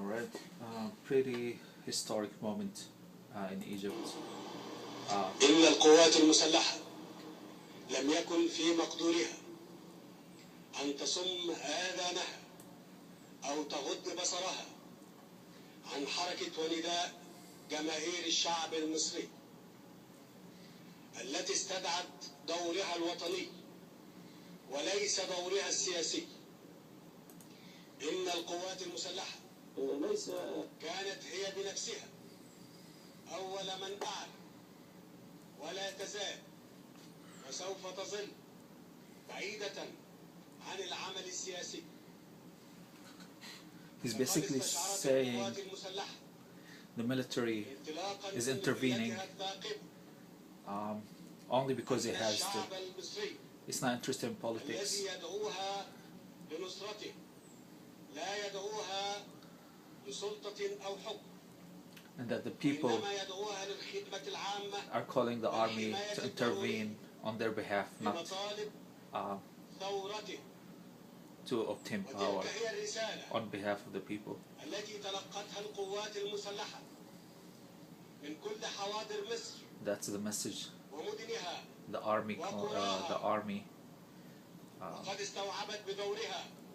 Alright, pretty historic moment in Egypt. إن القوات المسلحة لم يكن في مقدورها أن تصم آذانها أو تغض بصرها عن حركة ونداء جماهير الشعب المصري التي استدعت دورها الوطني وليس دورها السياسي. إن القوات المسلحة كانت هي بنفسها أول من أعلن ولا تزال وسوف تظل بعيدة عن العمل السياسي. He's basically saying the military is intervening only because it has to. It's not interested in politics. And that the people are calling the army to intervene on their behalf, not to obtain power on behalf of the people. That's the message the army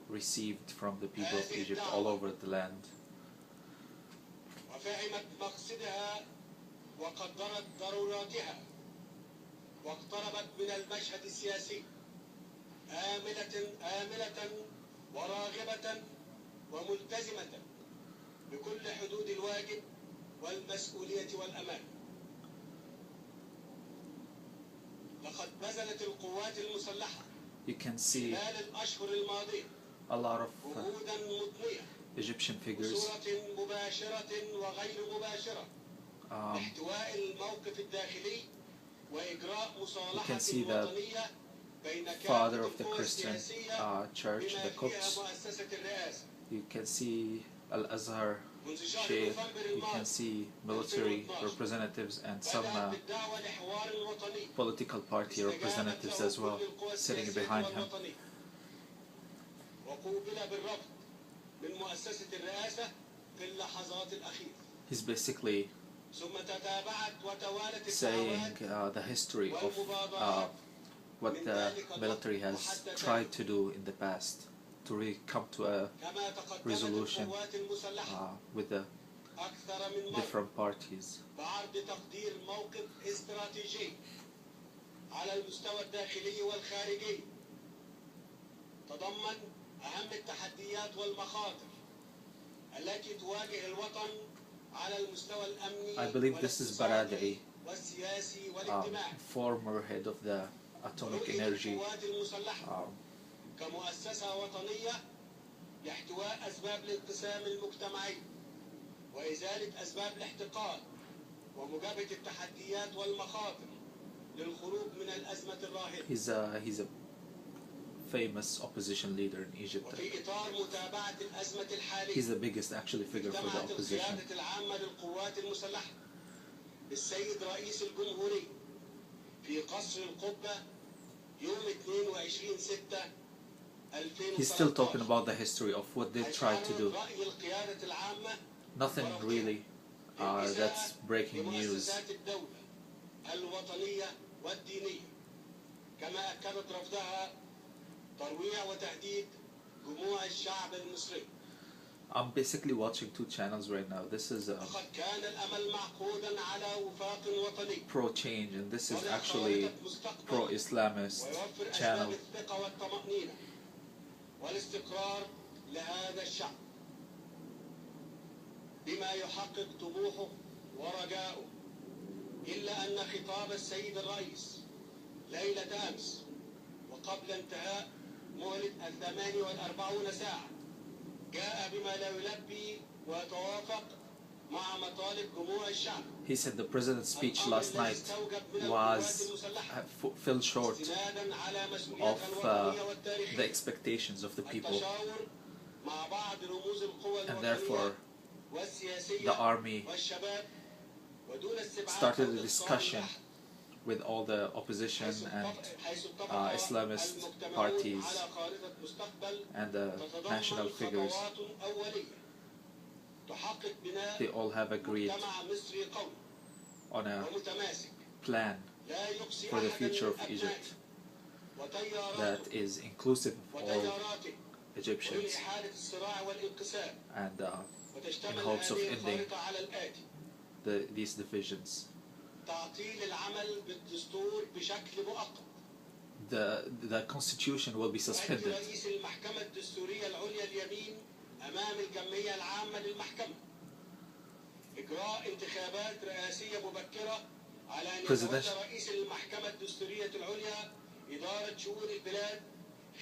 received from the people of Egypt all over the land. وفهمت مقصدها وقدرت ضروراتها واقتربت من المشهد السياسي آملة وراغبة وملتزمة بكل حدود الواجب والمسؤولية والأمان. لقد بذلت القوات المسلحة خلال الأشهر الماضية a lot of جهودا مضنية Egyptian figures بصورة مباشرة وغير مباشرة لاحتواء الموقف الداخلي وإجراء مصالحة وطنية بين father of the Christian church, the Copts. You can see Al-Azhar Sheikh, you can see military representatives and some political party representatives as well sitting behind him. He's basically saying the history of what the military has tried to do in the past to really come to a resolution with the different parties. أهم التحديات والمخاطر التي تواجه الوطن على المستوى الأمني والسياسي والاجتماعي. Former head of the atomic energy. كمؤسسة وطنية لاحتواء أسباب الانقسام المجتمعي وإزالة أسباب الاحتقان ومجابهة التحديات والمخاطر للخروج من الأزمة الراهنة. He's a famous opposition leader in Egypt. He's the biggest actually figure for the opposition. السيد رئيس الجمهورية في قصر القبة يوم 22/6/2013. He's still talking about the history of what they tried to do. Nothing really that's breaking news. الوطنية والدينية كما أكدت رفضها ترويع وتهديد جموع الشعب المصري. I'm basically watching two channels right now. This is pro-change and this is actually pro-Islamist channel. والاستقرار لهذا الشعب بما يحقق طموحه ورجاؤه. إلا أن خطاب السيد الرئيس ليلة أمس وقبل انتهاء مهلة 48 ساعة جاء بما لا يلبي ويتوافق مع مطالب جموع الشعب. He said the president's speech last night fell short of the expectations of the people, and therefore the army started a discussion with all the opposition and Islamist parties and the national figures تحقق بناء they all have agreed مجتمع مصري قوي on a ومتماسك plan لا يقصي for the أحدا future من of أبنائه Egypt that وتياراته is inclusive of all وتياراته Egyptians, ولإحالة الصراع والانقسام and in وتشتمل hopes of هذه ending الخارطة على الآتي: these divisions. تعطيل العمل بالدستور بشكل مؤقت. The constitution will be يؤدي suspended. رئيس المحكمة الدستورية العليا اليمين أمام الجمعية العامة للمحكمة. إجراء انتخابات رئاسية مبكرة على أن يتولى رئيس المحكمة الدستورية العليا إدارة شؤون البلاد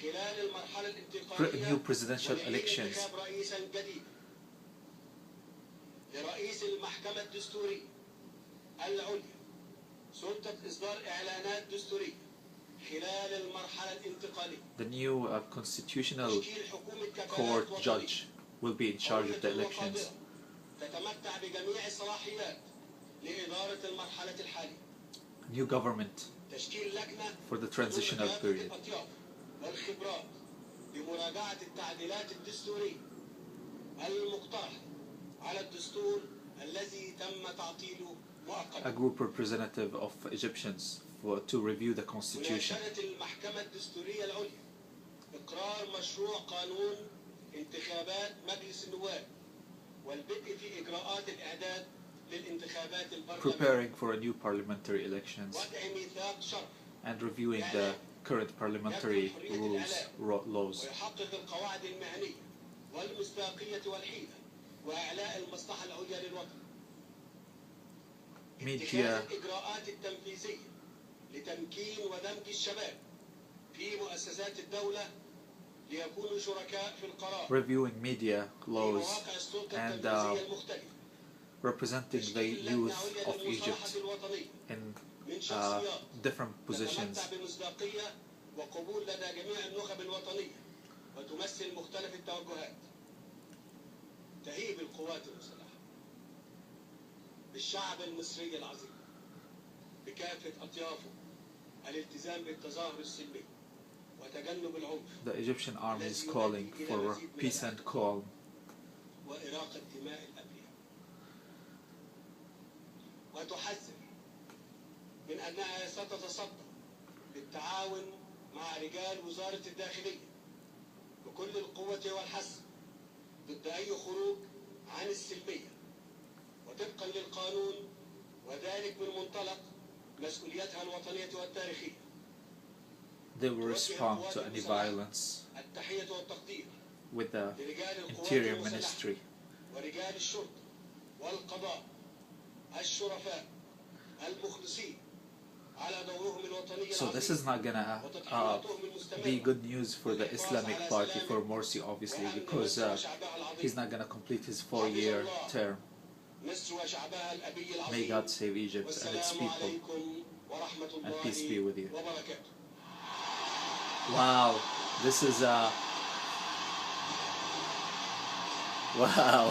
خلال المرحلة الانتقالية New presidential elections. انتخاب رئيسا جديدا. لرئيس المحكمة الدستورية العليا سلطة إصدار إعلانات دستورية خلال المرحلة الانتقالية. The new constitutional court judge will be in charge of the elections. تتمتع بجميع الصلاحيات لإدارة المرحلة الحالية. New government تشكيل لجنة for the transitional period. والخبرات لمراجعة التعديلات الدستورية المقترحة على الدستور الذي تم تعطيله مؤقتا. A group representative of Egyptians to review the constitution. مناشدة المحكمة الدستورية العليا إقرار مشروع قانون انتخابات مجلس النواب والبدء في إجراءات الإعداد للانتخابات البرلمانية. Preparing for a new parliamentary elections وضع ميثاق شرف and reviewing the current parliamentary laws. ويحقق القواعد المهنية والمصداقية والحيلة وإعلاء المصلحة العليا للوطن. اتخاذ الإجراءات التنفيذية لتمكين ودمج الشباب في مؤسسات الدولة ليكونوا شركاء في القرار. Reviewing media laws and representing the youth of Egypt in different positions. بمصداقية وقبول لدى جميع النخب الوطنية وتمثل مختلف التوجهات. تهيب القوات المسلحة بالشعب المصري العظيم بكافة أطيافه الالتزام بالتظاهر السلمي وتجنب العنف. The Egyptian army is calling for peace and calm. وإراقة دماء الأبرياء. وتحذر من أنها ستتصدى بالتعاون مع رجال وزارة الداخلية بكل القوة والحسم ضد أي خروج عن السلمية وطبقا للقانون وذلك من منطلق مسؤوليتها الوطنية والتاريخية. They will respond to any violence التحية والتقدير with the Interior Ministry. ورجال الشرطة والقضاء الشرفاء المخلصين على دورهم الوطني. So this is not gonna be good news for the Islamic Party, for Morsi obviously, because he's not gonna complete his 4-year term. May God save Egypt and its people, and peace be with you. Wow, this is wow.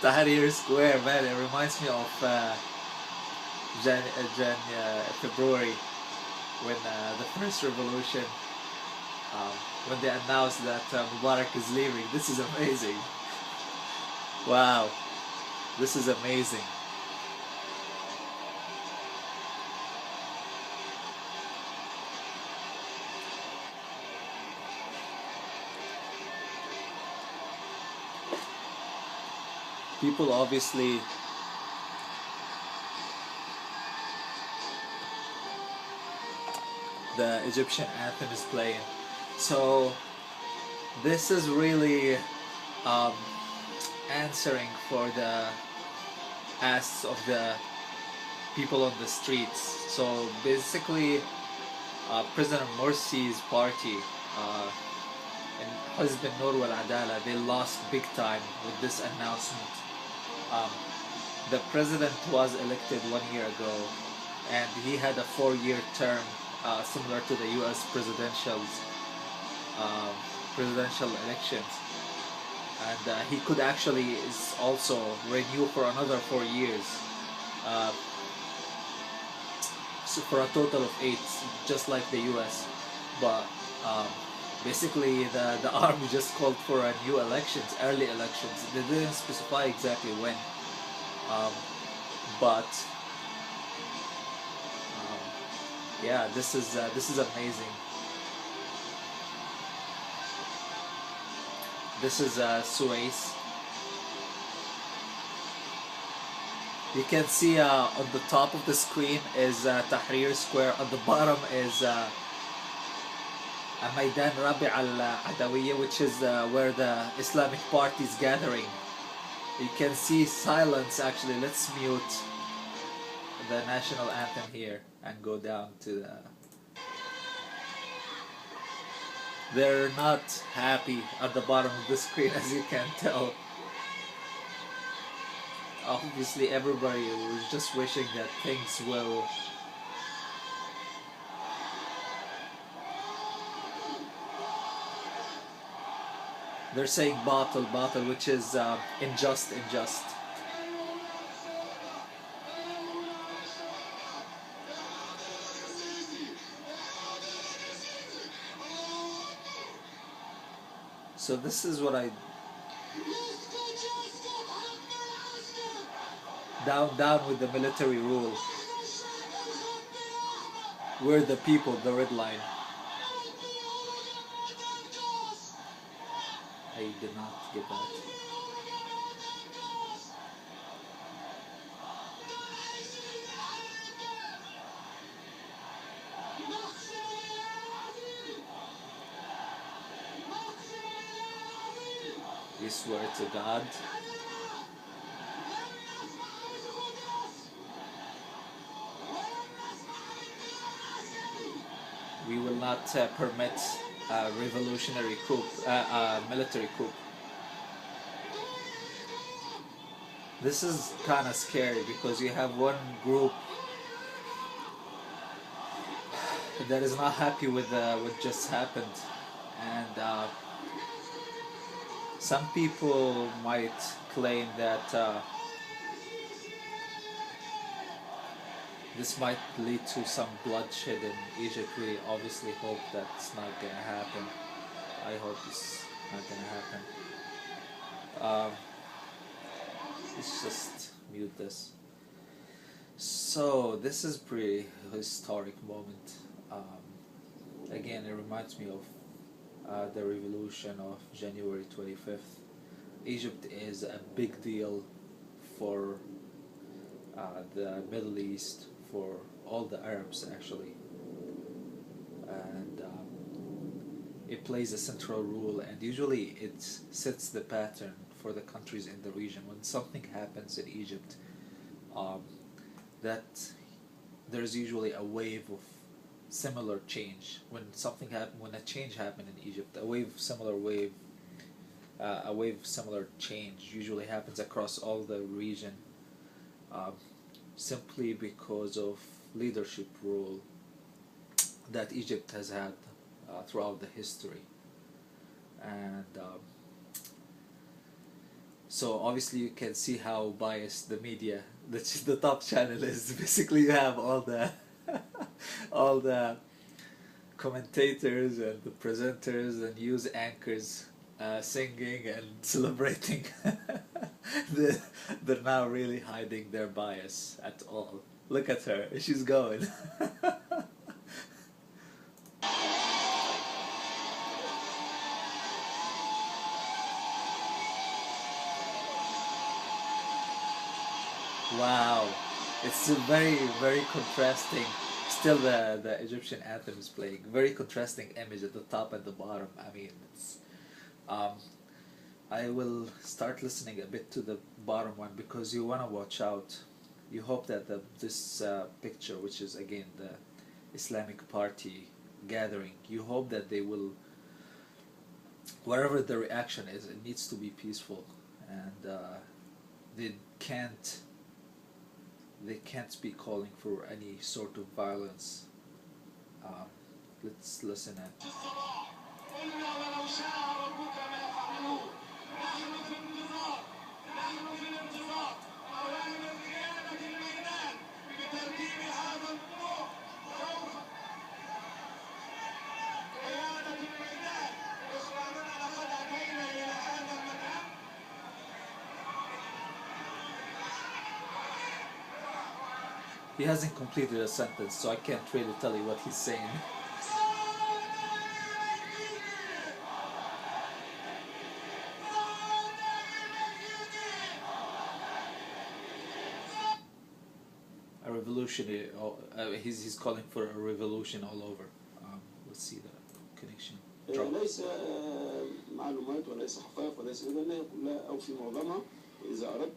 Tahrir Square, man, it reminds me of February when the first revolution, when they announced that Mubarak is leaving. This is amazing. Wow, this is amazing. People obviously the Egyptian anthem is playing, so this is really answering for the asks of the people on the streets. So basically President Morsi's party in Hizb al-Nur wal-Adala, they lost big time with this announcement. The president was elected 1 year ago and he had a 4-year term similar to the US presidential elections, and he could actually also renew for another 4 years, so for a total of 8, just like the US. But Basically, the army just called for a new elections, early elections. They didn't specify exactly when, um, but um, yeah, this is amazing. This is Suez. You can see on the top of the screen is Tahrir Square. On the bottom is Maidan Rabi al-Adawiyya, which is where the Islamic Party is gathering. You can see silence actually. Let's mute the national anthem here and go down to the... They're not happy at the bottom of the screen, as you can tell. Obviously everybody was just wishing that things will... They're saying batil, batil, which is unjust, unjust. So this is what I... Down, down with the military rule. We're the people, the red line. I did not get that. We swear to God. We will not permit a revolutionary coup, military coup. This is kind of scary because you have one group that is not happy with what just happened, and some people might claim that this might lead to some bloodshed in Egypt. We obviously hope that's not gonna happen. I hope it's not gonna happen. Let's just mute this. So this is pretty historic moment. Again, it reminds me of the revolution of January 25th. Egypt is a big deal for the Middle East, for all the Arabs actually, and it plays a central role, and usually it sets the pattern for the countries in the region. When something happens in Egypt, that there's usually a wave of similar change. When something happen, when a change happened in Egypt, a wave similar change usually happens across all the region, simply because of leadership role that Egypt has had throughout the history. And so obviously you can see how biased the media, the top channel is. Basically you have all the all the commentators and the presenters and news anchors singing and celebrating. They're not really hiding their bias at all. Look at her, she's going. Wow, it's a very, very contrasting. Still, the Egyptian anthem is playing. Very contrasting image at the top and the bottom. I mean, it's. I will start listening a bit to the bottom one because you wanna watch out. You hope that this picture, which is again the Islamic Party gathering, you hope that they will. Whatever the reaction is, it needs to be peaceful, and they can't. They can't be calling for any sort of violence. Let's listen in. He hasn't completed a sentence, so I can't really tell you what he's saying. A revolution. He's calling for a revolution all over. Let's see the connection. ليس معلومات وليس حقائق وليس كلها أو في معظمها إذا أردت.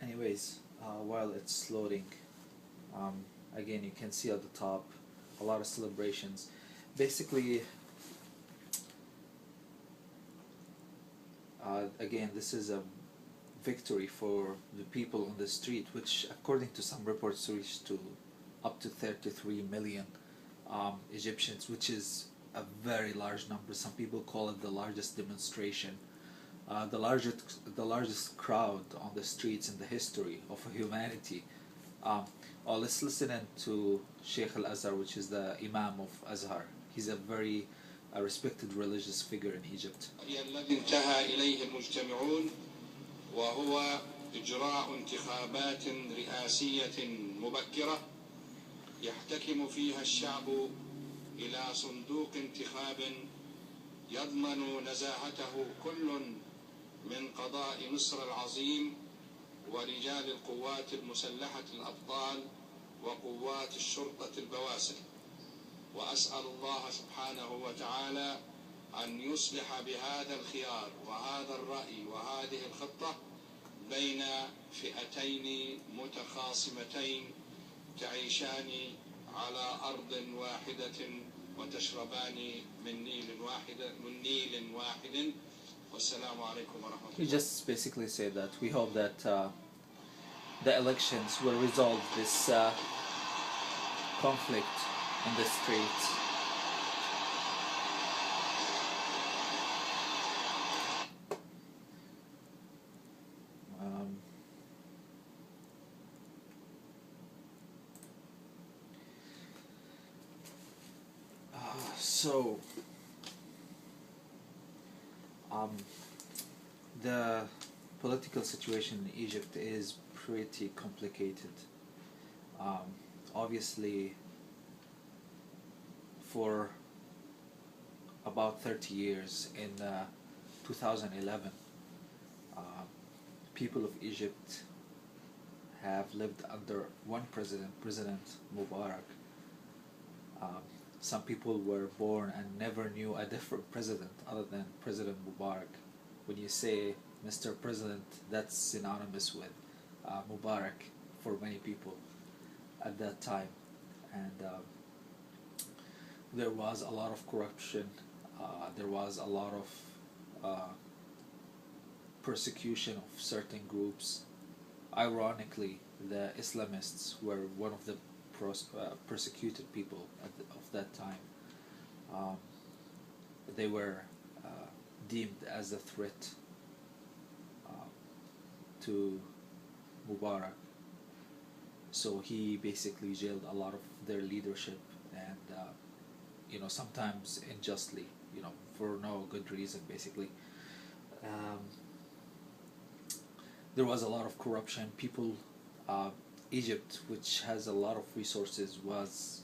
Anyways, while it's loading, again you can see at the top a lot of celebrations. Basically, again, this is a victory for the people on the street, which according to some reports reached to up to 33 million Egyptians, which is a very large number. Some people call it the largest demonstration, the largest crowd on the streets in the history of humanity. Let's listen in to Sheikh Al-Azhar, which is the Imam of Azhar. He's a very respected religious figure in Egypt. الذي انتهى إليه المجتمعون وهو إجراء انتخابات رئاسية مبكرة يحتكم فيها الشعب إلى صندوق انتخاب يضمن نزاهته كل من قضاء مصر العظيم ورجال القوات المسلحة الأبطال وقوات الشرطة البواسل. وأسأل الله سبحانه وتعالى أن يصلح بهذا الخيار وهذا الرأي وهذه الخطة بين فئتين متخاصمتين تعيشان على أرض واحدة وتشربان من نيل واحد. والسلام عليكم ورحمة الله. He just basically said that we hope that the elections will resolve this conflict in the streets. So the political situation in Egypt is pretty complicated. Obviously, for about 30 years in 2011, people of Egypt have lived under one president, President Mubarak. Some people were born and never knew a different president other than President Mubarak. When you say Mr. President, that's synonymous with Mubarak for many people at that time. And there was a lot of corruption, there was a lot of persecution of certain groups. Ironically, the Islamists were one of the persecuted people of that time. They were deemed as a threat to Mubarak. So he basically jailed a lot of their leadership, and sometimes unjustly, for no good reason, basically. There was a lot of corruption. Egypt, which has a lot of resources, was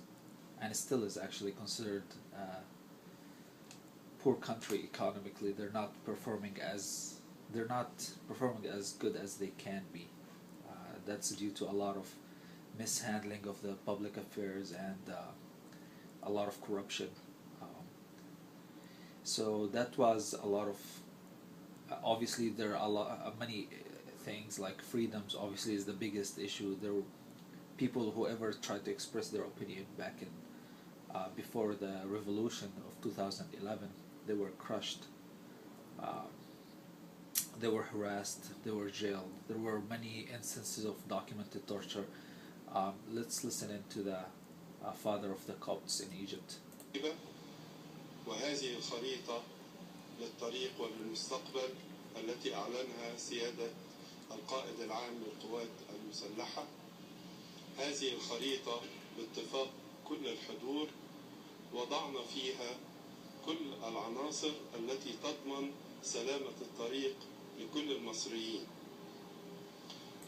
and still is actually considered a poor country economically. They're not performing as good as they can be. That's due to a lot of mishandling of the public affairs and a lot of corruption. So that was a lot of. Obviously, there are many things like freedoms. Obviously, is the biggest issue. There were people who ever tried to express their opinion back in before the revolution of 2011. They were crushed. They were harassed. They were jailed. There were many instances of documented torture. Let's listen into the father of the Copts in Egypt. وهذه الخريطة للطريق وللمستقبل التي أعلنها سيادة القائد العام للقوات المسلحة. هذه الخريطة باتفاق كل الحضور وضعنا فيها كل العناصر التي تضمن سلامة الطريق لكل المصريين.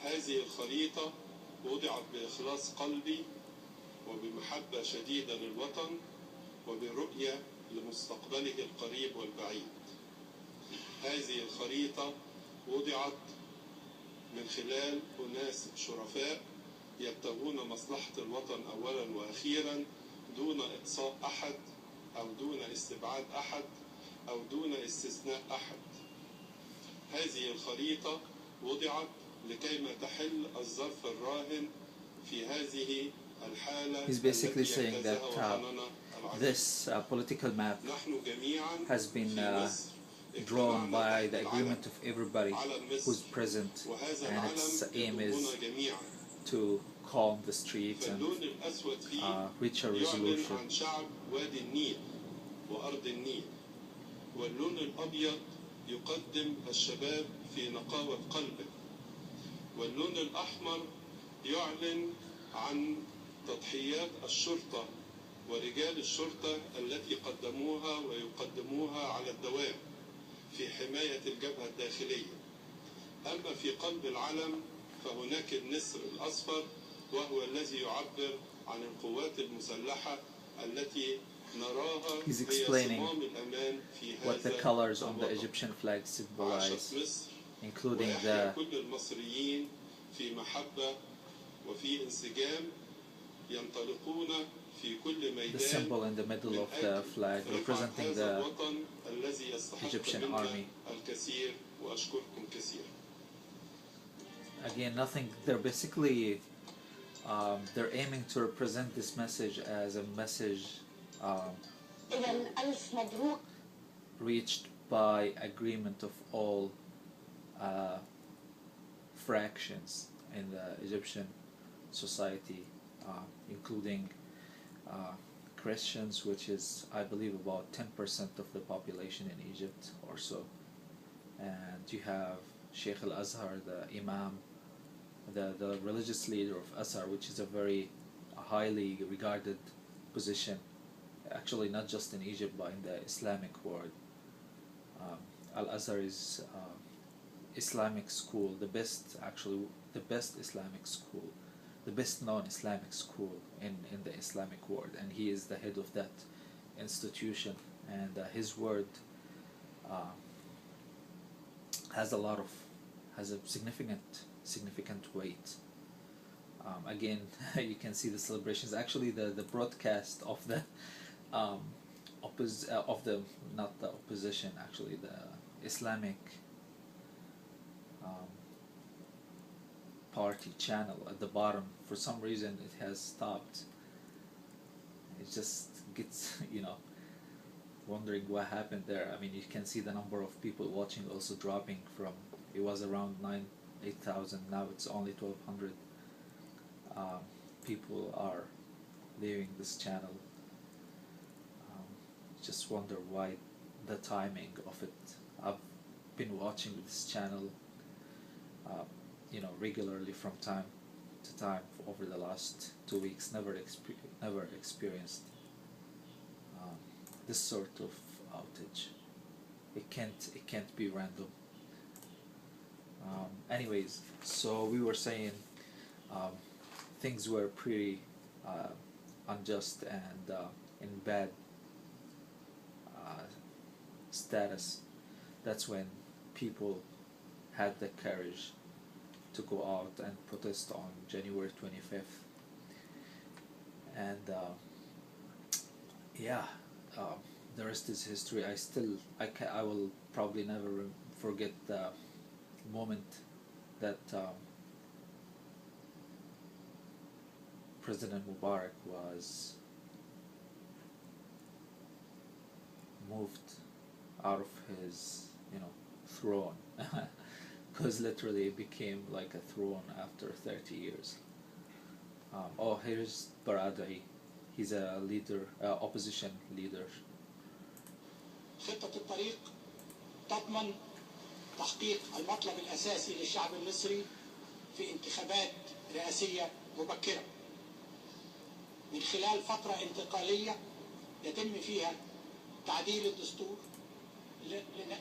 هذه الخريطة وضعت بإخلاص قلبي وبمحبة شديدة للوطن وبرؤية لمستقبله القريب والبعيد. هذه الخريطة وضعت من خلال أناس شرفاء يبتغون مصلحة الوطن أولا وأخيرا دون إقصاء أحد أو دون استبعاد أحد أو دون استثناء أحد. هذه الخريطة وضعت لكيما تحل الظرف الراهن في هذه الحالة. He's basically saying that this political map has been drawn by the agreement of everybody who's present, and its aim is to calm the streets and reach a resolution. واللون الأبيض يقدم الشباب في نقاوة قلبه، واللون الأحمر يعلن عن تضحيات الشرطة ورجال الشرطة التي قدموها ويقدموها على الدوام في حماية الجبهة الداخلية. أما في قلب العلم فهناك النسر الأصفر، وهو الذي يعبر عن القوات المسلحة التي نراها He's هي explaining صمام الأمان في هذا what the colors on the Egyptian flag symbolize, including the كل المصريين في محبة وفي انسجام ينطلقون في كل ميدان. the symbol in the middle of the flag representing the Egyptian army. الكثير وأشكركم كثيرا. Again, nothing. They're basically they're aiming to represent this message as a message reached by agreement of all fractions in the Egyptian society, including Christians, which is, I believe, about 10% of the population in Egypt or so. And you have Sheikh al-Azhar, the Imam, the religious leader of Azhar, which is a very highly regarded position, actually not just in Egypt but in the Islamic world. Al-Azhar is Islamic school, the best Islamic school, the best known Islamic school in the Islamic world, and he is the head of that institution, and his word has a significant weight. Again, you can see the celebrations. Actually, the broadcast of the not the opposition, actually the Islamic party channel at the bottom, for some reason it has stopped. It just gets, wondering what happened there. I mean, you can see the number of people watching also dropping from, it was around 8,000, now it's only 1,200 people are leaving this channel. Just wonder why the timing of it. I've been watching this channel regularly from time to time over the last 2 weeks. Never experienced this sort of outage. It can't be random. Anyways, so we were saying things were pretty unjust and in bad status. That's when people had the courage to go out and protest on January 25th. And the rest is history. I will probably never forget the moment that President Mubarak was moved out of his throne, because literally it became like a throne after 30 years. Here's Baradei. He's a leader, opposition leader. خطة الطريق تضمن تحقيق المطلب الأساسي للشعب المصري في انتخابات رئاسية مبكرة من خلال فترة انتقالية يتم فيها تعديل الدستور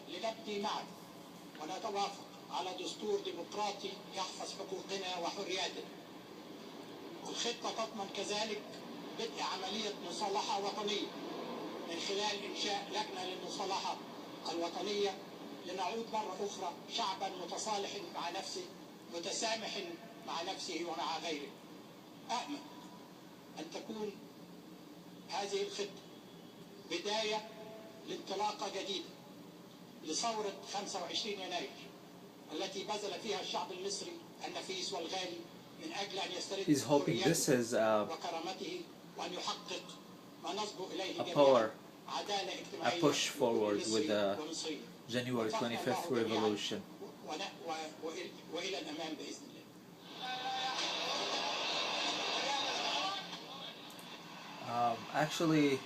لنبني معا ونتوافق على دستور ديمقراطي يحفظ حقوقنا وحرياتنا. الخطة تضمن كذلك بدء عملية مصالحة وطنية من خلال إنشاء لجنة للمصالحة الوطنية لنعود مرة أخرى شعبا متصالح مع نفسه متسامح مع نفسه ومع غيره. أأمل أن تكون هذه الخطة بداية لانطلاقة جديدة لثورة 25 يناير التي بذل فيها الشعب المصري النفيس والغالي من أجل أن يسترد حريته وكرامته وأن يحقق ما نصبو إليه جميعا عدالة اجتماعية للمصري والمصرية. January 25th revolution. وإلى الأمام بإذن الله. Actually,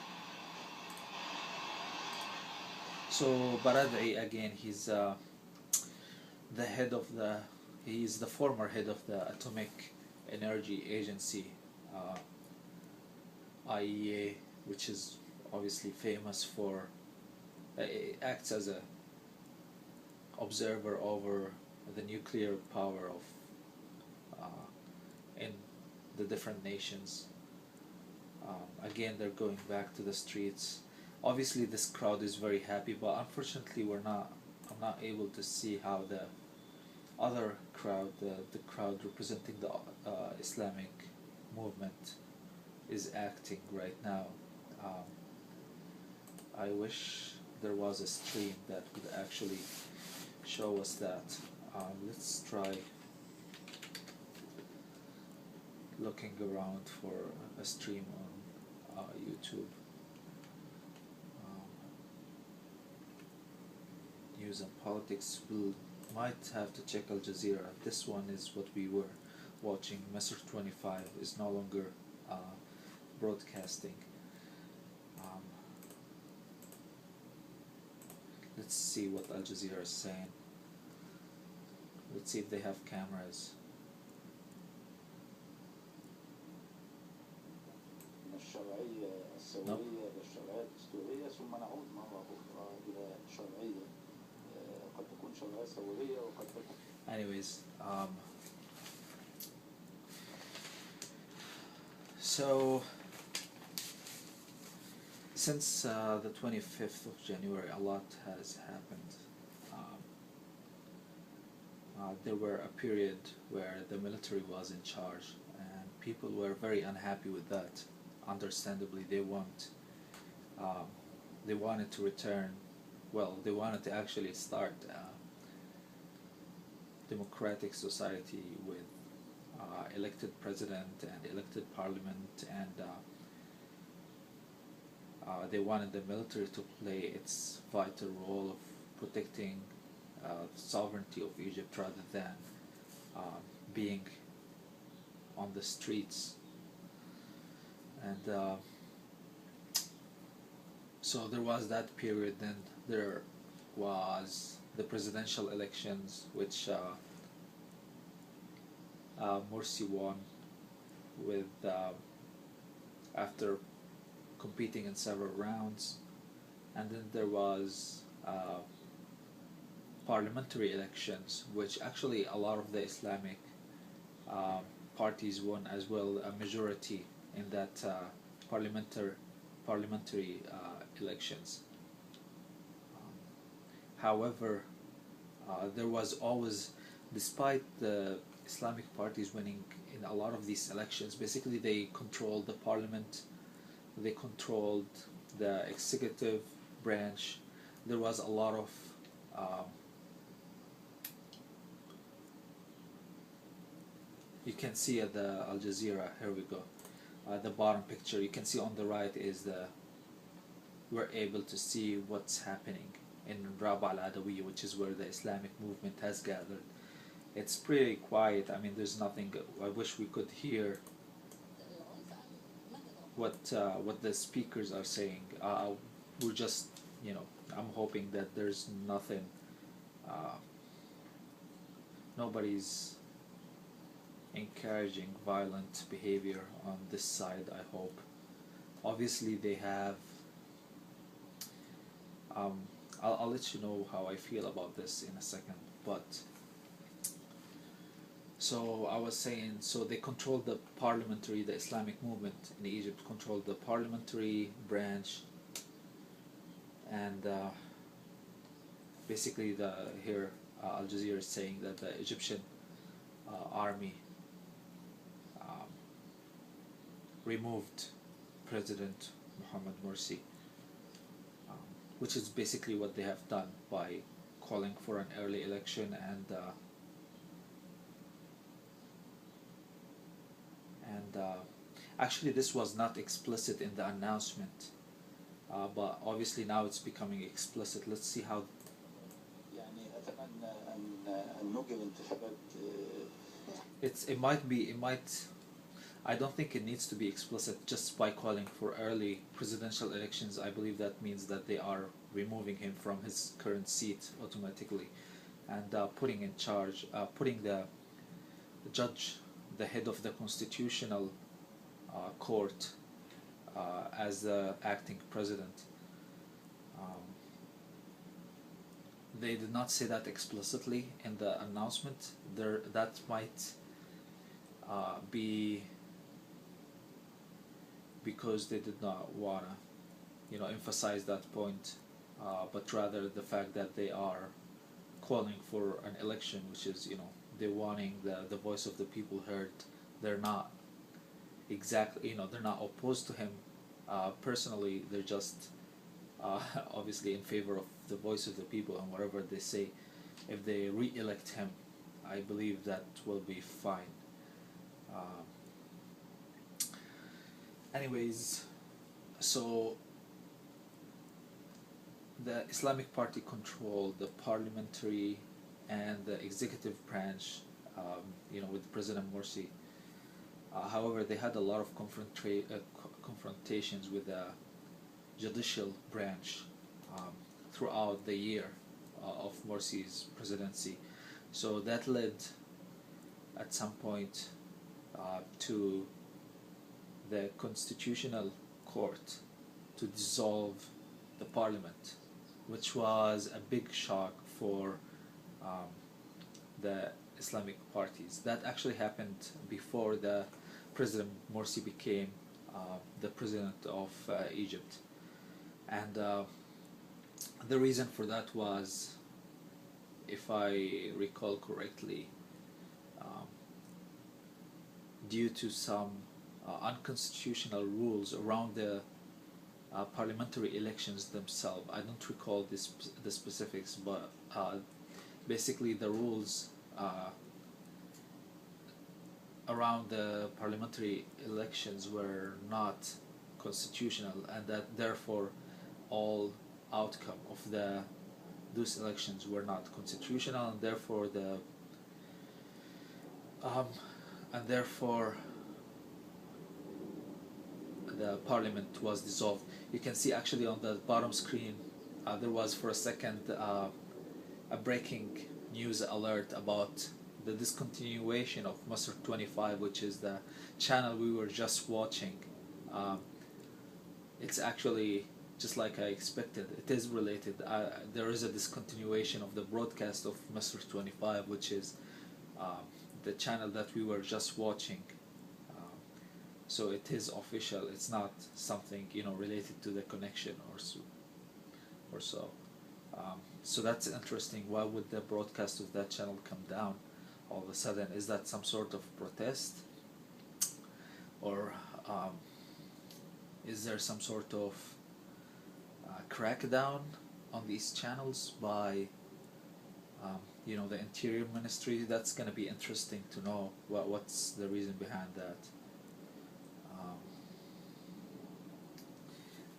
so Barad'i again, he's the former head of the Atomic Energy Agency, IEA, which is obviously famous for acts as a observer over the nuclear power of in the different nations. Again, they're going back to the streets. Obviously, this crowd is very happy, but unfortunately, I'm not able to see how the other crowd, the crowd representing the Islamic movement, is acting right now. I wish there was a stream that would actually show us that. Let's try looking around for a stream on YouTube. News and politics. We might have to check Al Jazeera. This one is what we were watching. Messer 25 is no longer broadcasting. Let's see what Al Jazeera is saying. Let's see if they have cameras. الشرعية الثورية للشرعية الدستورية ثم نعود مرة أخرى إلى شرعية قد تكون شرعية ثورية وقد تكون. Anyways, so since the 25th of January, a lot has happened. There were a period where the military was in charge, and people were very unhappy with that. Understandably, they wanted to return. Well, they wanted to actually start a democratic society with elected president and elected parliament, and they wanted the military to play its vital role of protecting the sovereignty of Egypt rather than being on the streets. And so there was that period. Then there was the presidential elections, which Morsi won with after competing in several rounds. And then there was parliamentary elections, which actually a lot of the Islamic parties won as well, a majority in that parliamentary elections. However, there was always, despite the Islamic parties winning in a lot of these elections, basically they controlled the parliament, they controlled the executive branch. There was a lot of you can see at the Al Jazeera, here we go, the bottom picture, you can see on the right is we're able to see what's happening in Rab'a al-Adawiyya, which is where the Islamic movement has gathered. It's pretty quiet. I mean, there's nothing. I wish we could hear what the speakers are saying. We're just, I'm hoping that there's nothing. Nobody's encouraging violent behavior on this side, I hope. Obviously, they have Um, I'll let you know how I feel about this in a second. But so I was saying, so they controlled the parliamentary, the Islamic movement in Egypt controlled the parliamentary branch, and basically here Al Jazeera is saying that the Egyptian army removed President Mohammed Morsi, which is basically what they have done by calling for an early election and actually this was not explicit in the announcement, but obviously now it's becoming explicit. Let's see how. يعني أتمنى أن نجري انتخابات. It might. I don't think it needs to be explicit just by calling for early presidential elections. I believe that means that they are removing him from his current seat automatically, and putting in charge, putting the judge, the head of the constitutional court, as the acting president. They did not say that explicitly in the announcement. That might be because they did not wanna, emphasize that point, but rather the fact that they are calling for an election, which is, they're wanting the voice of the people heard. They're not exactly, they're not opposed to him personally. They're just obviously in favor of the voice of the people, and whatever they say, if they re-elect him, I believe that will be fine. Anyways, so the Islamic Party controlled the parliamentary and the executive branch, with President Morsi. However, they had a lot of confrontations with the judicial branch throughout the year of Morsi's presidency. So that led at some point to the Constitutional Court to dissolve the parliament, which was a big shock for the Islamic parties. That actually happened before the President Morsi became the president of Egypt. And the reason for that was, if I recall correctly, due to some unconstitutional rules around the parliamentary elections themselves. I don't recall the specifics, but basically the rules around the parliamentary elections were not constitutional, and that therefore all outcome of those elections were not constitutional, and therefore the parliament was dissolved. You can see actually on the bottom screen there was for a second a breaking news alert about the discontinuation of Masr 25, which is the channel we were just watching. It's actually just like I expected. It is related. There is a discontinuation of the broadcast of Masr 25, which is the channel that we were just watching. So it is official. It's not something related to the connection or so. So that's interesting. Why would the broadcast of that channel come down all of a sudden? Is that some sort of protest, or is there some sort of crackdown on these channels by the Interior Ministry? That's going to be interesting to know what's the reason behind that.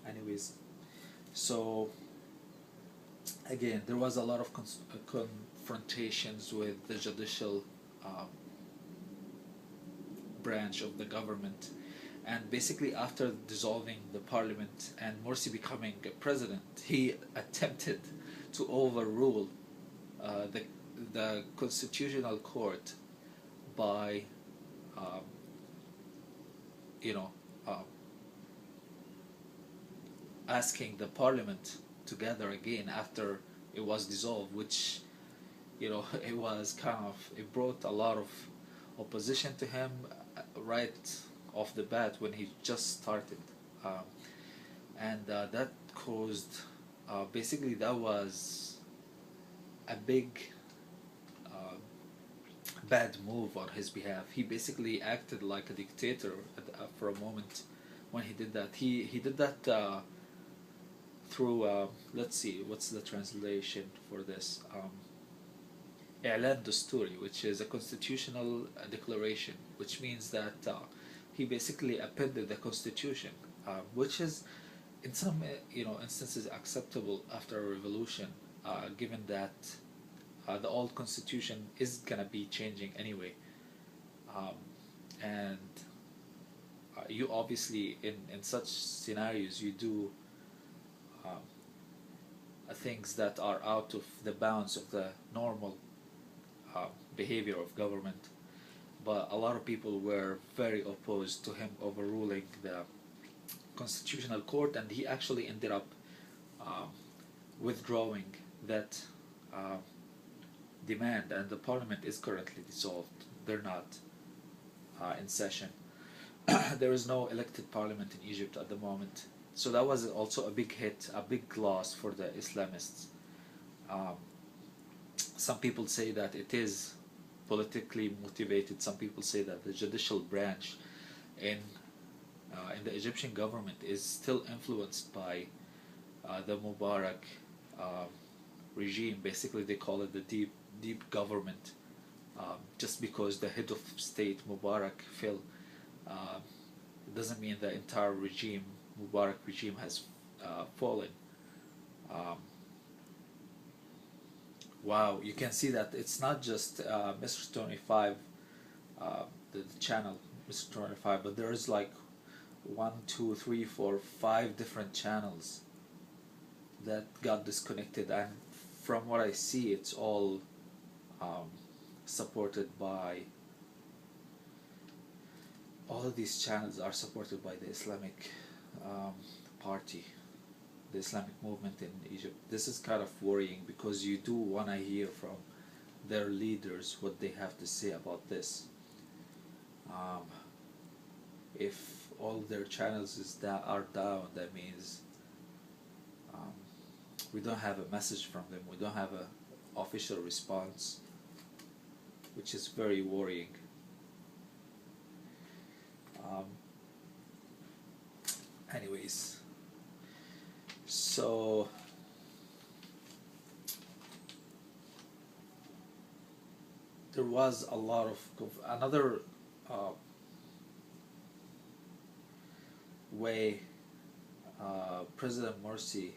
Anyways, so again, there was a lot of confrontations with the judicial branch of the government, and basically after dissolving the parliament and Morsi becoming a president, he attempted to overrule the constitutional court by asking the parliament together again after it was dissolved, which, you know, it brought a lot of opposition to him right off the bat when he just started. And that caused, basically that was a big bad move on his behalf. He basically acted like a dictator for a moment when he did that. He did that through, let's see, what's the translation for this? إعلان دستوري, which is a constitutional declaration, which means that he basically appended the constitution, which is in some instances acceptable after a revolution, given that the old constitution is gonna be changing anyway, and you obviously in such scenarios you do things that are out of the bounds of the normal behavior of government. But a lot of people were very opposed to him overruling the constitutional court, and he actually ended up withdrawing that demand, and the parliament is currently dissolved. They're not in session. There is no elected parliament in Egypt at the moment, so that was also a big hit, a big loss for the Islamists. Some people say that it is politically motivated. Some people say that the judicial branch in the Egyptian government is still influenced by the Mubarak regime. Basically, they call it the deep government, just because the head of state Mubarak fell. It doesn't mean the entire regime, Mubarak regime, has fallen. Wow, you can see that it's not just Mr. 25, the channel Mr. 25, but there's like 1, 2, 3, 4, 5 different channels that got disconnected, and from what I see, it's all supported by, all of these channels are supported by the Islamic party, the Islamic movement in Egypt. This is kind of worrying, because you do want to hear from their leaders what they have to say about this. If all their channels are down, that means we don't have a message from them, we don't have an official response, which is very worrying. Anyways, so there was a lot of another way President Morsi,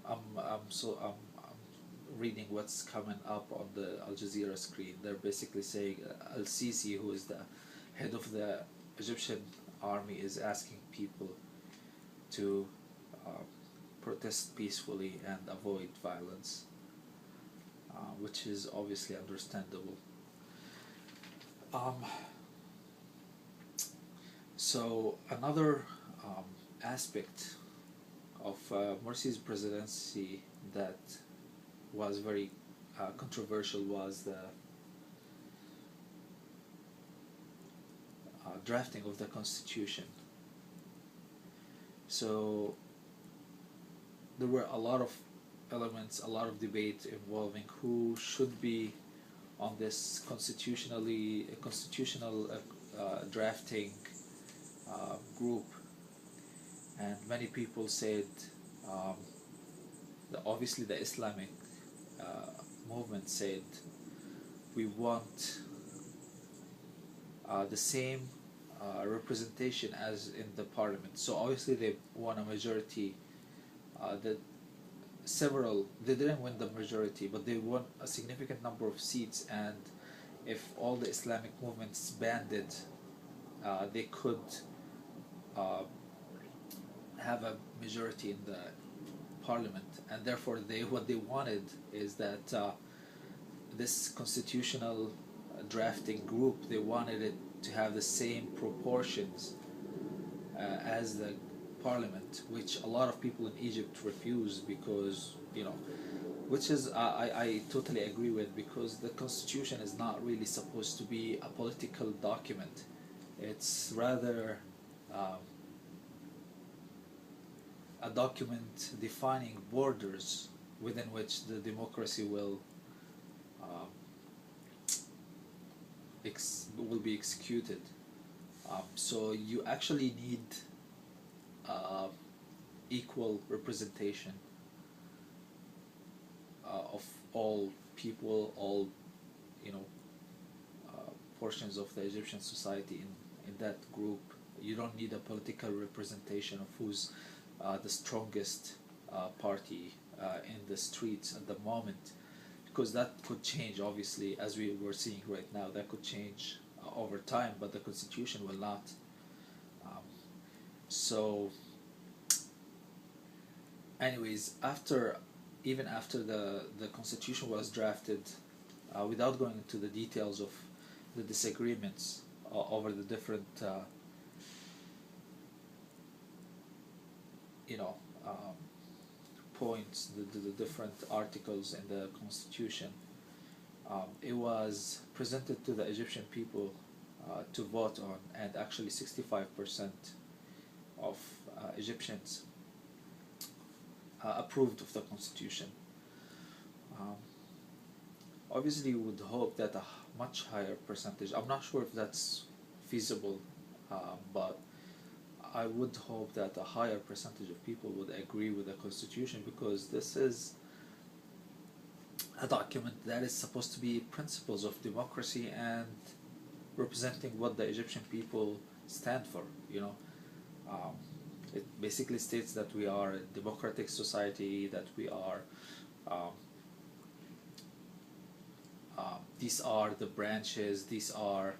I'm reading what's coming up on the Al Jazeera screen. They're basically saying Al Sisi, who is the head of the Egyptian army, is asking people to protest peacefully and avoid violence, which is obviously understandable. So another aspect of Morsi's presidency that was very controversial was the drafting of the constitution. So there were a lot of elements, a lot of debate involving who should be on this constitutional drafting group, and many people said obviously the Islamic movement said we want the same representation as in the parliament. So obviously they won a majority. They didn't win the majority, but they won a significant number of seats, and if all the Islamic movements banded, they could have a majority in the parliament, and therefore what they wanted is that this constitutional drafting group, they wanted it to have the same proportions as the parliament, which a lot of people in Egypt refuse because, which is I totally agree with, because the constitution is not really supposed to be a political document. It's rather a document defining borders within which the democracy will be executed. So you actually need equal representation of all people, all portions of the Egyptian society in that group. You don't need a political representation of who's the strongest party in the streets at the moment, because that could change, obviously, as we were seeing right now. That could change over time, but the constitution will not. So anyways, even after the constitution was drafted, without going into the details of the disagreements over the different points, the different articles in the constitution, it was presented to the Egyptian people to vote on, and actually 65% of Egyptians approved of the constitution. Obviously, you would hope that a much higher percentage, I'm not sure if that's feasible, but I would hope that a higher percentage of people would agree with the constitution, because this is a document that is supposed to be principles of democracy and representing what the Egyptian people stand for. It basically states that we are a democratic society, that we are these are the branches, these are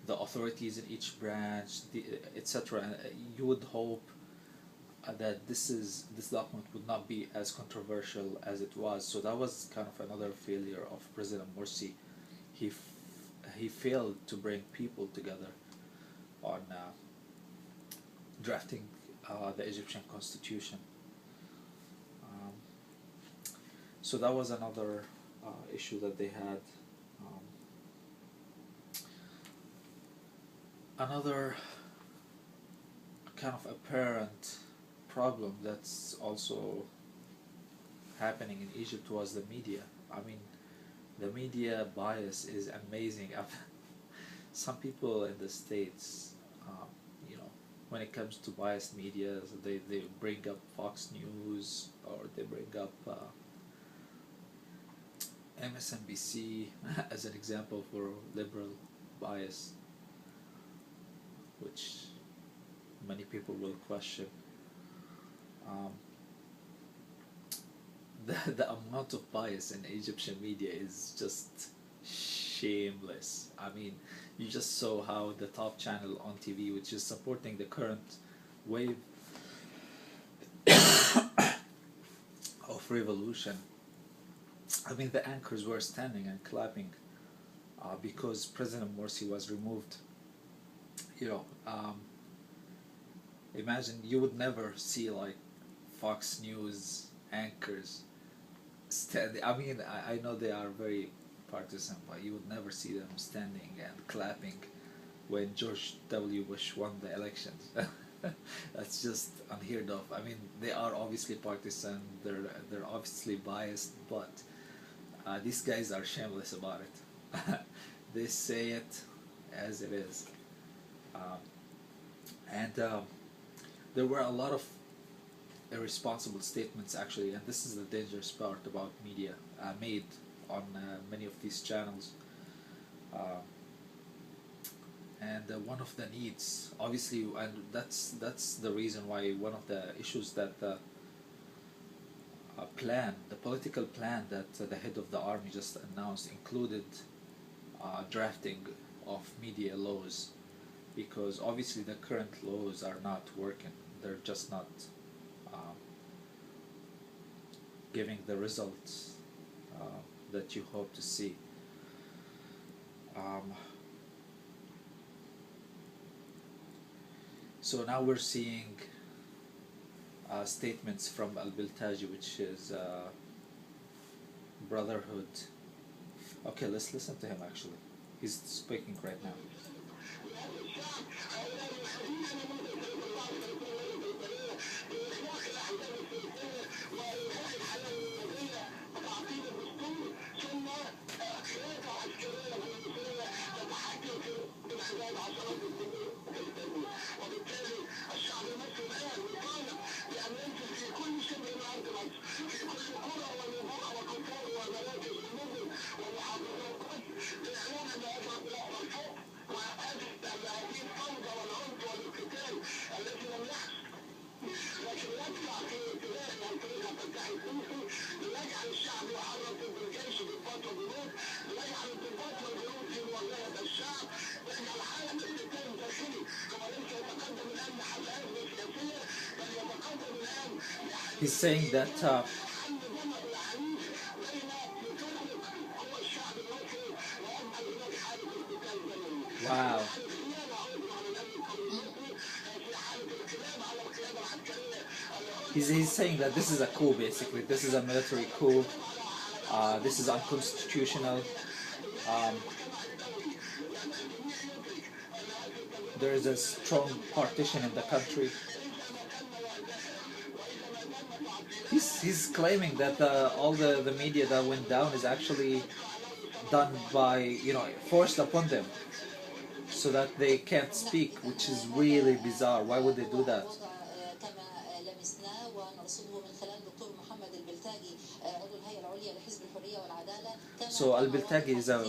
the authorities in each branch, etc. And you would hope that this document would not be as controversial as it was. So that was kind of another failure of President Morsi. He failed to bring people together on drafting the Egyptian constitution. So that was another issue that they had. Another kind of apparent problem that's also happening in Egypt was the media. I mean, the media bias is amazing. Some people in the States, when it comes to biased media, they bring up Fox News, or they bring up MSNBC as an example for liberal bias, which many people will question. The amount of bias in Egyptian media is just shameless. I mean, you just saw how the top channel on TV, which is supporting the current wave of revolution, I mean, the anchors were standing and clapping because President Morsi was removed. Imagine, you would never see like Fox News anchors standing. I mean, I know they are very partisan, but you would never see them standing and clapping when George W. Bush won the elections. That's just unheard of. I mean, they are obviously partisan, they're obviously biased, but these guys are shameless about it. They say it as it is. And there were a lot of irresponsible statements, actually, and this is the dangerous part about media, made on many of these channels. And one of the needs, obviously, and that's the reason why one of the issues that the political plan that the head of the army just announced included drafting of media laws, because obviously the current laws are not working. They're just not giving the results that you hope to see. So now we're seeing statements from Al-Biltaji, which is Brotherhood. Okay, let's listen to him actually. He's speaking right now. He's saying that wow. He's saying that this is a coup, basically. This is a military coup. This is unconstitutional. There is a strong partition in the country. He's claiming that all the media that went down is actually done by, you know, forced upon them, so that they can't speak, which is really bizarre. Why would they do that? So Al-Biltagi is a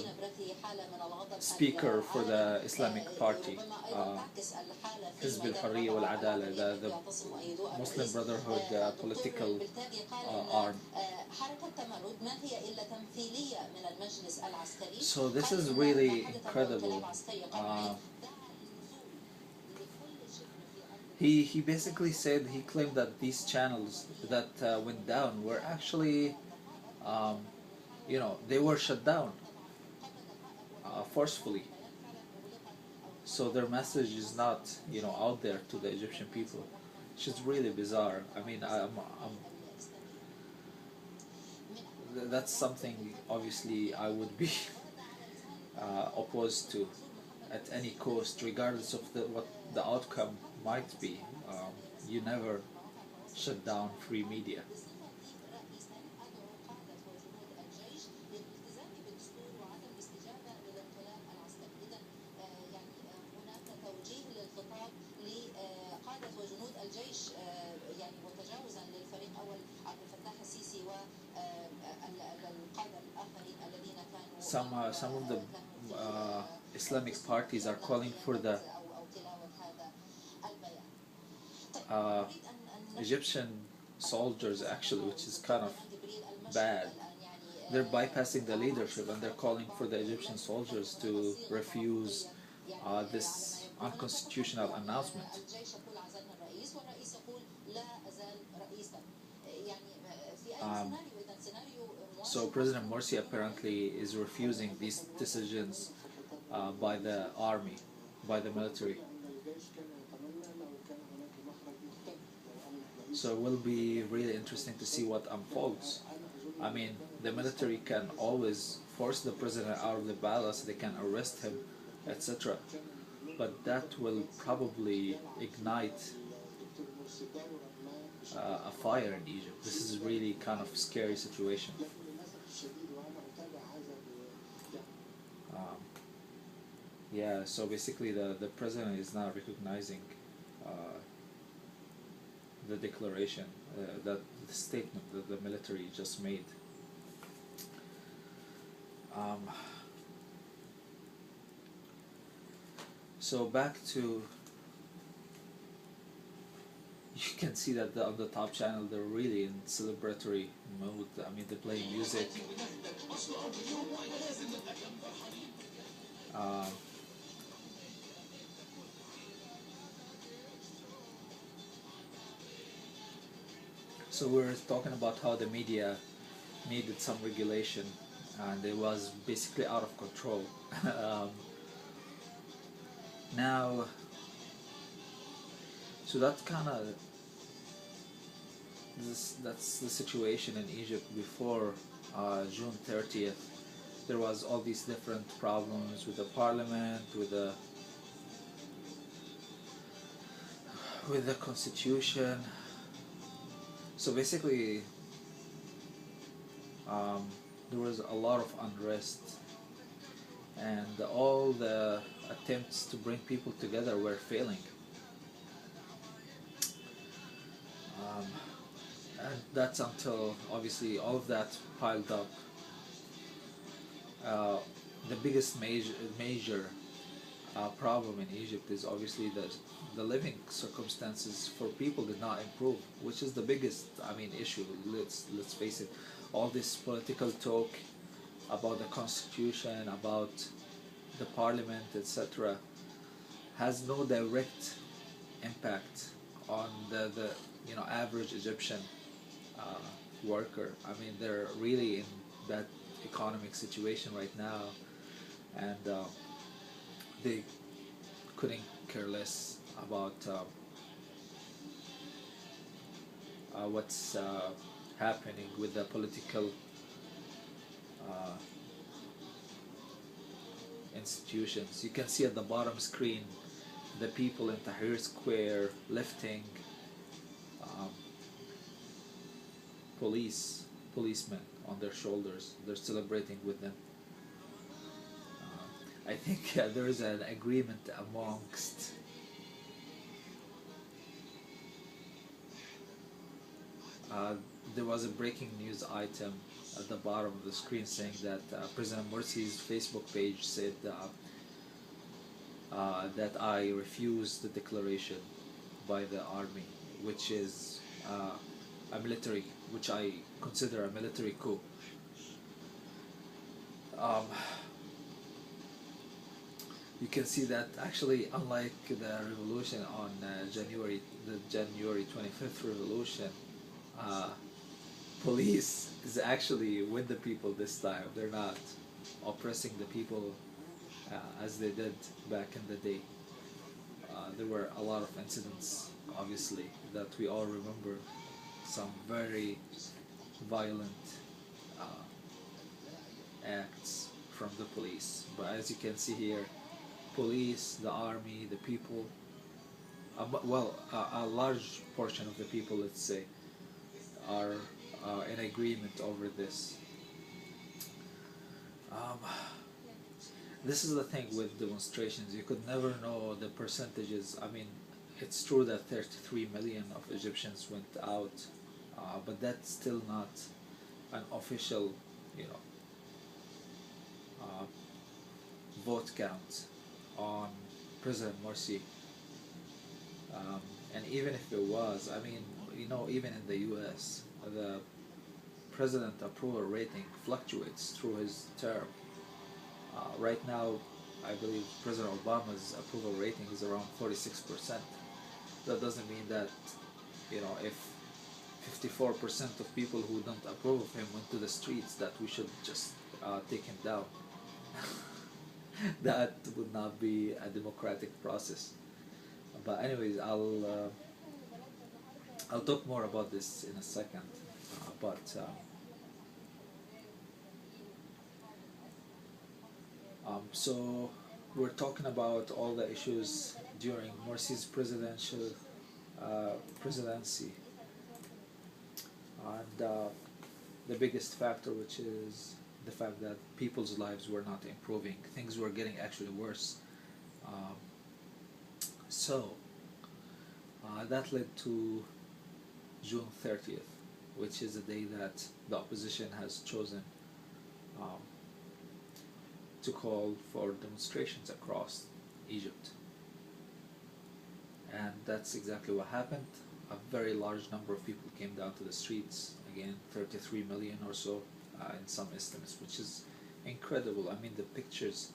speaker for the Islamic Party, Hizb al-Hurriya wal-Adala, the Muslim Brotherhood political arm. So this is really incredible. He basically said, he claimed that these channels that went down were actually, you know, they were shut down forcefully. So their message is not, you know, out there to the Egyptian people, which is really bizarre. I mean, that's something obviously I would be opposed to at any cost, regardless of what the outcome might be. You never shut down free media. Some of the Islamic parties are calling for the Egyptian soldiers, actually, which is kind of bad. They're bypassing the leadership and they're calling for the Egyptian soldiers to refuse this unconstitutional announcement. So President Morsi apparently is refusing these decisions by the army, by the military. So it will be really interesting to see what unfolds. I mean, the military can always force the president out of the palace, they can arrest him, etc. But that will probably ignite a fire in Egypt. This is really kind of a scary situation. Yeah, so basically the president is not recognizing the declaration, that the statement that the military just made. So back to, you can see that on the top channel they're really in celebratory mode. I mean, they play music. So we were talking about how the media needed some regulation and it was basically out of control. Now So that kind of that's the situation in Egypt before June 30th. There was all these different problems with the parliament, with the constitution. So basically, there was a lot of unrest, and all the attempts to bring people together were failing. And that's until obviously all of that piled up. The biggest major problem in Egypt is obviously that the living circumstances for people did not improve, which is the biggest, issue. Let's face it. All this political talk about the constitution, about the parliament, etc., has no direct impact on the average Egyptian worker. They're really in that economic situation right now, and they couldn't care less about what's happening with the political institutions. You can see at the bottom screen the people in Tahrir Square lifting policemen on their shoulders. They're celebrating with them. I think there is an agreement amongst there was a breaking news item at the bottom of the screen saying that President Morsi's Facebook page said that I refuse the declaration by the army, which is which I consider a military coup. You can see that actually, unlike the revolution on the January 25th revolution, police is actually with the people this time. They're not oppressing the people as they did back in the day. There were a lot of incidents, obviously, that we all remember. Some very violent acts from the police. But as you can see here, police, the army, the people, a large portion of the people, let's say, are in agreement over this. This is the thing with demonstrations. You could never know the percentages. It's true that 33 million of Egyptians went out, but that's still not an official, vote count on President Morsi. And even if it was, even in the US, the president approval rating fluctuates through his term. Right now, I believe President Obama's approval rating is around 46%. That doesn't mean that, if 54% of people who don't approve of him went to the streets, that we should just take him down. That would not be a democratic process. But anyways, I'll talk more about this in a second. So we're talking about all the issues during Morsi's presidency, and the biggest factor, which is the fact that people's lives were not improving. Things were getting actually worse. So that led to June 30th, which is a day that the opposition has chosen to call for demonstrations across Egypt. And that's exactly what happened. A very large number of people came down to the streets, again 33 million or so in some estimates, which is incredible. The pictures,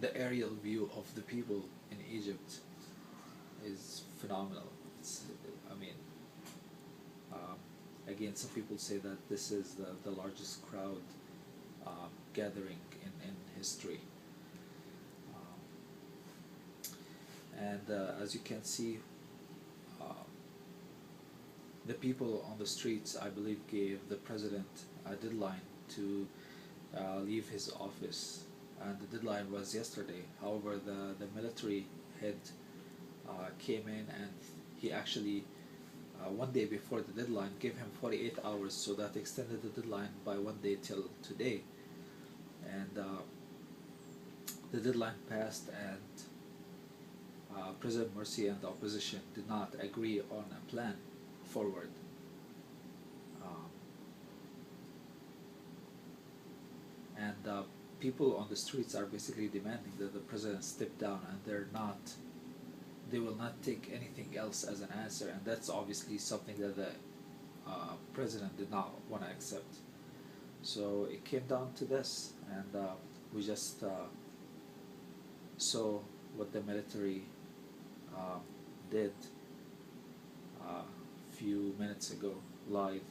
the aerial view of the people in Egypt is phenomenal. Again, some people say that this is the largest crowd gathering in history. And as you can see, uh, the people on the streets, I believe, gave the president a deadline to leave his office, and the deadline was yesterday. However, the military head came in, and he actually, one day before the deadline, gave him 48 hours, so that extended the deadline by one day till today. And the deadline passed, and President Morsi and the opposition did not agree on a plan forward. And people on the streets are basically demanding that the president step down, and they will not take anything else as an answer, and that's obviously something that the president did not want to accept. So it came down to this, and we just saw what the military did a few minutes ago live.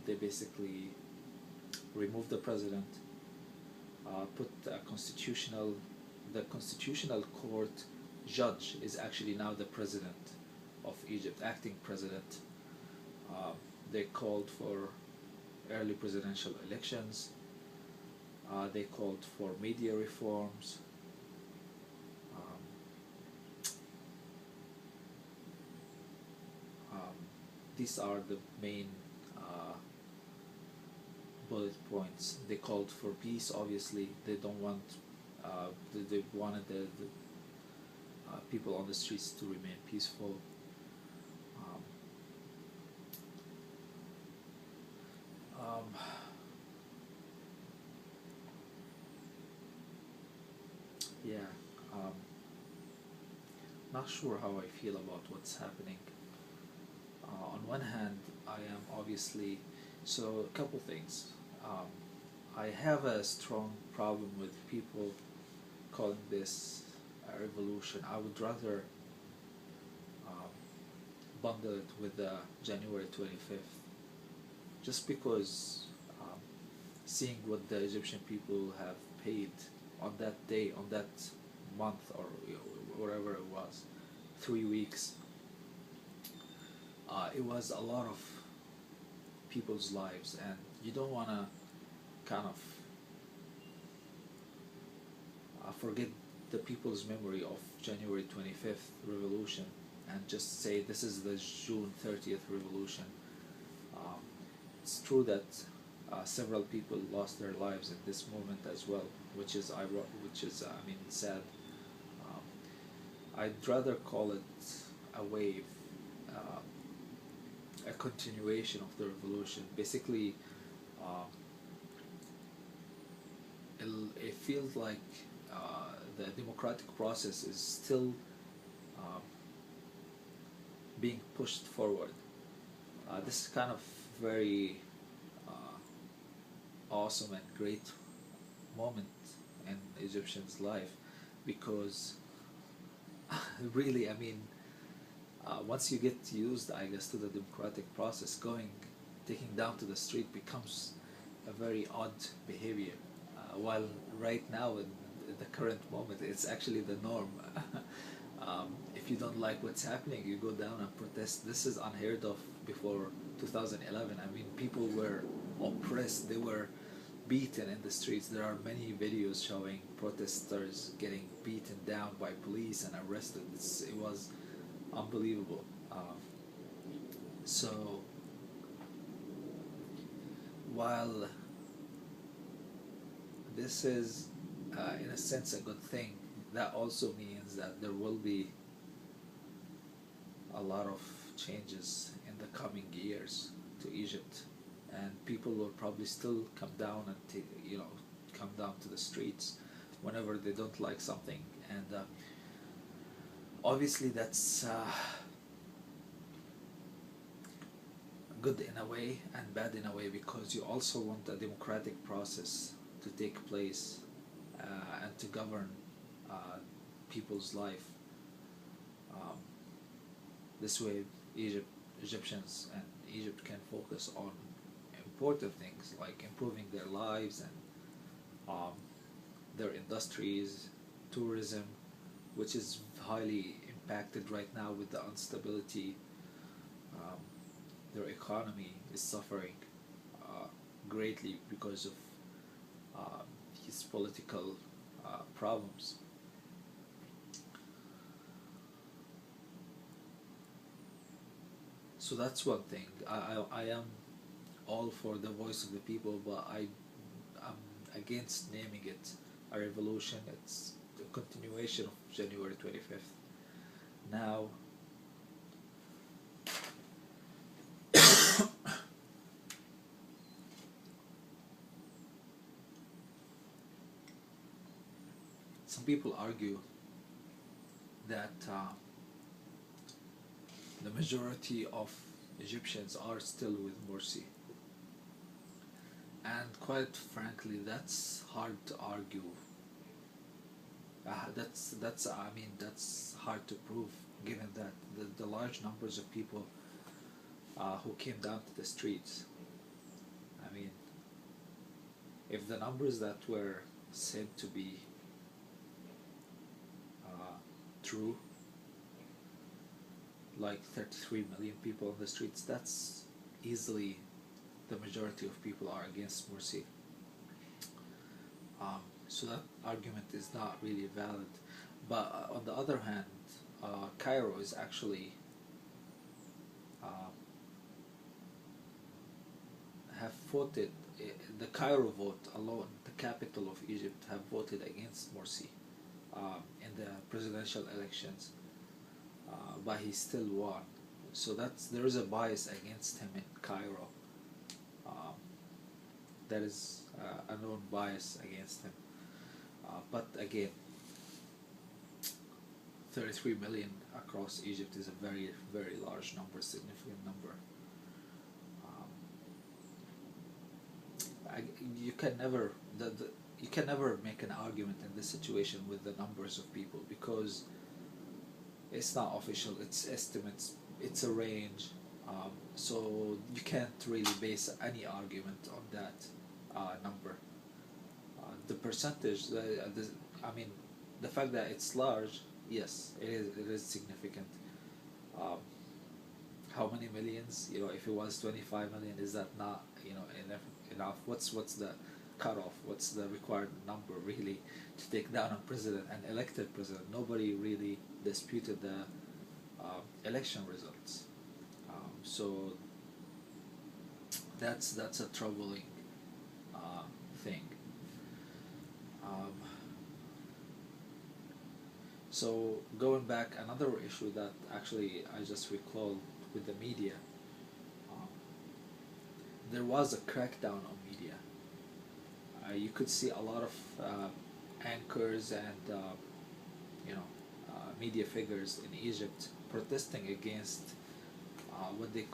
They basically removed the president, put the constitutional court judge is actually now the president of Egypt, acting president. They called for early presidential elections. They called for media reforms. These are the main bullet points. They called for peace. Obviously, they don't want. They wanted the people on the streets to remain peaceful. Yeah. Not sure how I feel about what's happening. On one hand, I am obviously, so a couple things. I have a strong problem with people calling this a revolution. I would rather bundle it with January 25th, just because seeing what the Egyptian people have paid on that day, on that month, or whatever it was, 3 weeks. It was a lot of people's lives, and you don't want to kind of forget the people's memory of January 25th revolution and just say this is the June 30th revolution. It's true that several people lost their lives in this moment as well, which is sad. I'd rather call it a wave, a continuation of the revolution. Basically, it feels like the democratic process is still being pushed forward. This is kind of very awesome and great moment in Egyptians' life, because really, once you get used, I guess, to the democratic process, taking down to the street becomes a very odd behavior. While right now, in the current moment, it's actually the norm. If you don't like what's happening, you go down and protest. This is unheard of before 2011. People were oppressed. They were beaten in the streets. There are many videos showing protesters getting beaten down by police and arrested. It was unbelievable. So while this is in a sense a good thing, that also means that there will be a lot of changes in the coming years to Egypt, and people will probably still come down and come down to the streets whenever they don't like something. And obviously that's good in a way and bad in a way, because you also want a democratic process to take place and to govern people's life. This way Egyptians and Egypt can focus on important things like improving their lives and their industries, tourism, which is highly impacted right now with the instability. Um, their economy is suffering greatly because of his political problems. So that's one thing. I am all for the voice of the people, but I'm against naming it a revolution. It's a continuation of January 25th. Now, some people argue that the majority of Egyptians are still with Morsi. And quite frankly, that's hard to argue. That's hard to prove, given that the large numbers of people who came down to the streets. I mean, if the numbers that were said to be true, like 33 million people on the streets, that's easily the majority of people are against Morsi. So that argument is not really valid. But on the other hand, Cairo is actually have voted, the Cairo vote alone, the capital of Egypt, have voted against Morsi in the presidential elections, but he still won. So there is a bias against him in Cairo. There is a known bias against him. But again, 33 million across Egypt is a very, very large number, significant number. You can never you can never make an argument in this situation with the numbers of people, because it's not official, it's estimates, it's a range, so you can't really base any argument on that number. The percentage, I mean, the fact that it's large, yes, it is significant. Um, how many millions? If it was 25 million, is that not enough? What's the cutoff? What's the required number really to take down a president, an elected president? Nobody really disputed the election results. So that's a troubling thing. So going back, another issue that actually I just recalled with the media, there was a crackdown on media. You could see a lot of anchors and media figures in Egypt protesting against what they